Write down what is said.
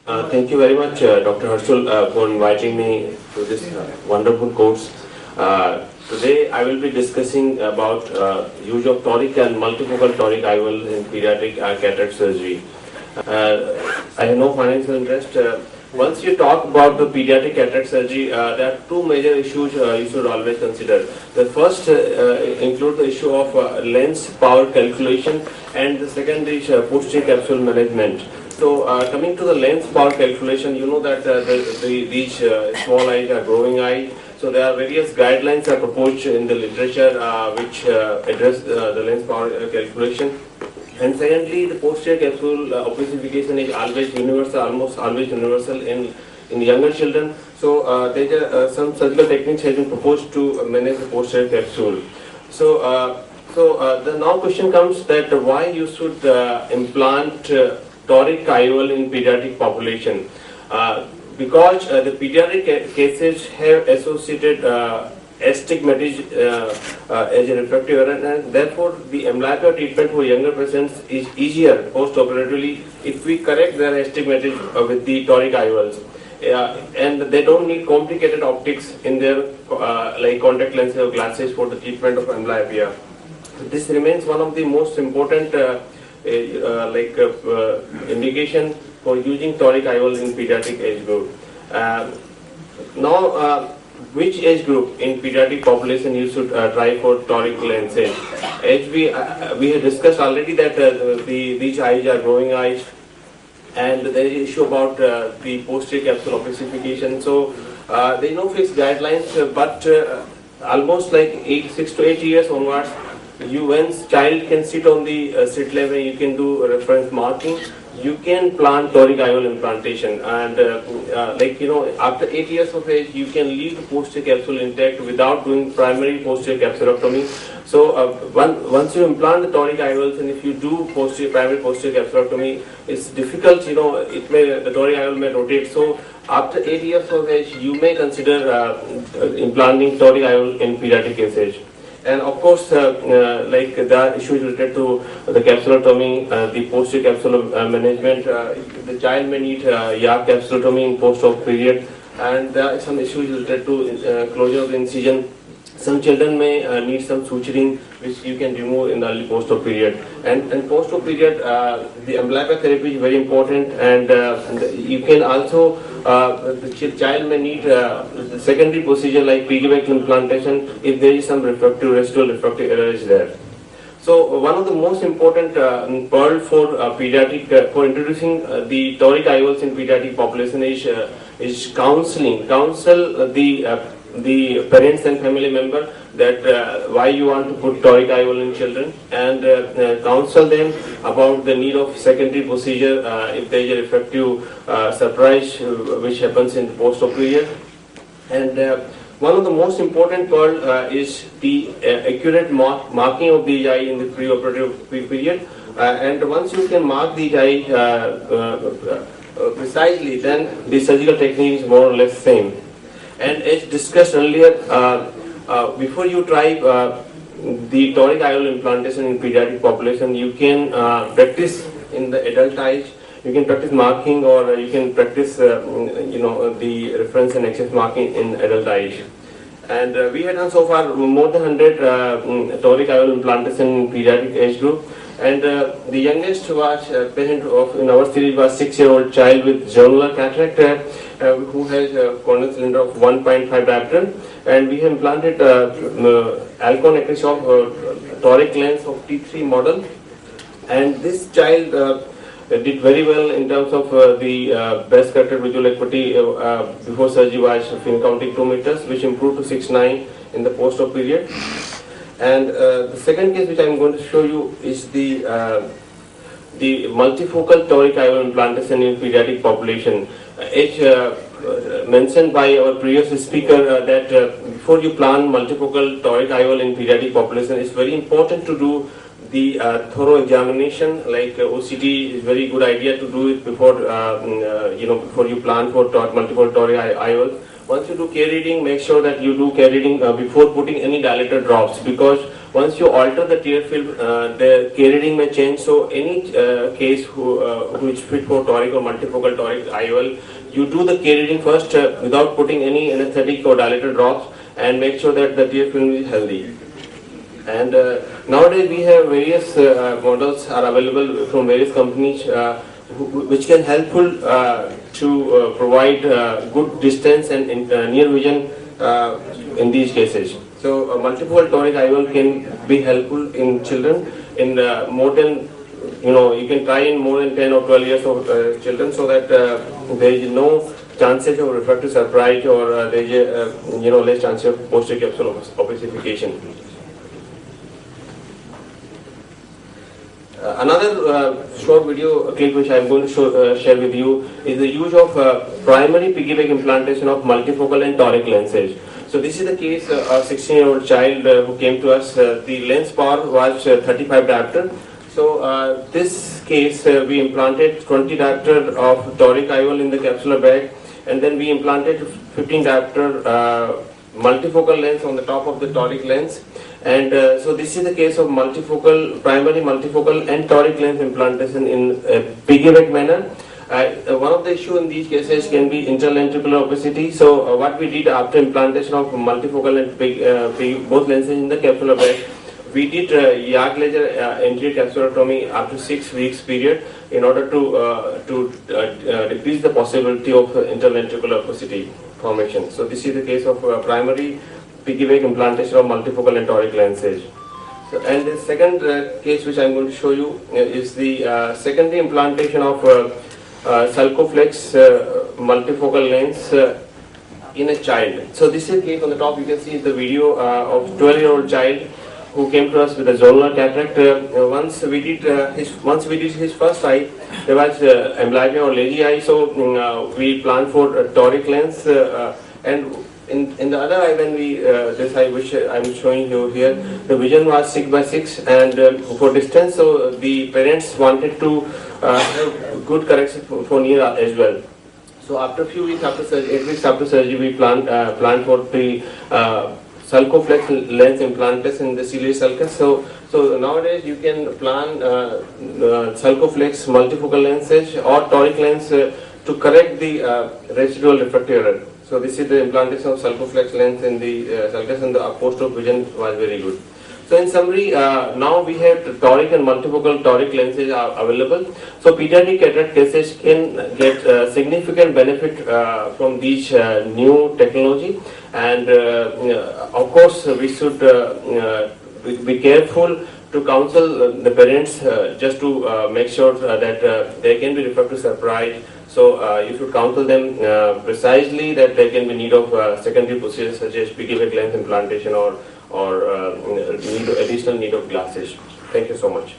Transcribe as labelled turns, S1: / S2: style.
S1: Thank you very much, Dr. Harshul, for inviting me to this wonderful course. Today, I will be discussing about use of toric and multifocal toric IOL in pediatric cataract surgery. I have no financial interest. Once you talk about the pediatric cataract surgery, there are two major issues you should always consider. The first include the issue of lens power calculation, and the second is posterior capsule management. So coming to the lens power calculation, you know that these small eyes are growing eyes. So there are various guidelines are proposed in the literature which address the lens power calculation. And secondly, the posterior capsule opacification is always universal, almost always universal in younger children. So there are some surgical techniques have been proposed to manage the posterior capsule. So the now question comes that why you should implant toric IOL in pediatric population. Because the pediatric cases have associated astigmatism as a refractive error, and therefore the amblyopia treatment for younger patients is easier post-operatively if we correct their astigmatism with the toric IOLs. And they don't need complicated optics in their like contact lenses or glasses for the treatment of amblyopia. This remains one of the most important indication for using toric IOL in pediatric age group. Now, which age group in pediatric population you should try for toric lenses? As we have discussed already that these eyes are growing eyes, and there is issue about the posterior capsule opacification. So there is no fixed guidelines, but almost like 6 to 8 years onwards, once child can sit on the sit level, you can do reference marking. You can plan toric IOL implantation, and after 8 years of age, you can leave the posterior capsule intact without doing primary posterior capsulectomy. So once you implant the toric IOLs, and if you do primary posterior capsulectomy, it's difficult. The toric IOL may rotate. So after 8 years of age, you may consider implanting toric IOL in pediatric cases. And of course, like the issues related to the capsulotomy, the posterior capsule management, the child may need YAG capsulotomy in post-op period, and there are some issues related to closure of the incision. Some children may need some suturing, which you can remove in the early post-op period. And post-op period, the amblyopia therapy is very important, and you can also, the child may need the secondary procedure like piggyback implantation if there is some residual refractive error is there. So one of the most important pearl for pediatric for introducing the toric IOLs in pediatric population is counseling. Counsel the parents and family member that why you want to put toric IOL in children, and counsel them about the need of secondary procedure if there is a refractive surprise which happens in the post-op period. And one of the most important pearl is the accurate marking of the eye in the pre-operative period. And once you can mark the eye precisely, then the surgical technique is more or less same. And as discussed earlier, before you try the toric IOL implantation in pediatric population, you can practice in the adult eyes. You can practice marking, or you can practice, the reference and access marking in adult eyes. And we had done so far more than 100 toric IOL implantation in pediatric age group. And the youngest was patient in our series was 6-year-old child with zonular cataract who has a corneal cylinder of 1.5 diopter, and we have implanted Alcon Acroscope toric lens of T3 model. And this child did very well in terms of the best corrected visual acuity before surgery was fin counting 2 meters, which improved to 6.9 in the post-op period. And the second case which I am going to show you is the multifocal toric IOL implantation in pediatric population. As mentioned by our previous speaker, that before you plan multifocal toric IOL in pediatric population, it's very important to do the thorough examination. Like OCT is very good idea to do it before before you plan for multiple toric IOL. Once you do care reading, make sure that you do care reading before putting any dilator drops, because once you alter the tear film, the care reading may change. So any case which fit for toric or multifocal toric IOL, you do the care reading first without putting any anesthetic or dilator drops, and make sure that the tear film is healthy. And nowadays we have various models are available from various companies which can helpful to provide good distance and near vision in these cases. So multifocal toric IOL can be helpful in children in more than, you can try in more than 10 or 12 years of children, so that there is no chances of refractive surprise, or there is less chance of posterior capsule opacification. Another short video clip which I am going to share with you is the use of primary piggyback implantation of multifocal and toric lenses. So this is the case of a 16-year-old child who came to us. The lens power was 35 diopter. So this case we implanted 20 diopter of toric IOL in the capsular bag, and then we implanted 15 diopter multifocal lens on the top of the toric lens. And so this is the case of primary multifocal and toric lens implantation in a piggyback manner. One of the issues in these cases can be interventricular opacity. So what we did after implantation of multifocal and both lenses in the capsular bag, we did YAG laser anterior capsulotomy after 6 weeks period in order to decrease the possibility of interventricular opacity formation. So this is the case of primary piggyback implantation of multifocal and toric lenses. So, and the second case which I am going to show you is the secondary implantation of Sulcoflex multifocal lens in a child. So this is a case on the top. You can see the video of 12-year-old child who came to us with a zonular cataract. Once we did his first eye, there was amblyopia or lazy eye. So we planned for a toric lens, and in the other eye, when we this eye which I'm showing you here, the vision was 6/6, and for distance, so the parents wanted to have good correction for near as well. So after a few weeks after surgery, 8 weeks after surgery, we planned for the Sulcoflex lens implantation in the ciliary sulcus. So nowadays you can plan Sulcoflex multifocal lenses or toric lens to correct the residual refractive error. So this is the implantation of Sulcoflex lens in the sulcus, and the post-op vision was very good. So in summary, now we have toric and multifocal toric lenses are available. So pediatric cataract cases can get significant benefit from these new technology, and of course we should be careful to counsel the parents just to make sure that there can be refractive surprise. So you should counsel them precisely that there can be need of secondary procedures such as piggyback lens implantation or additional need of glasses. Thank you so much.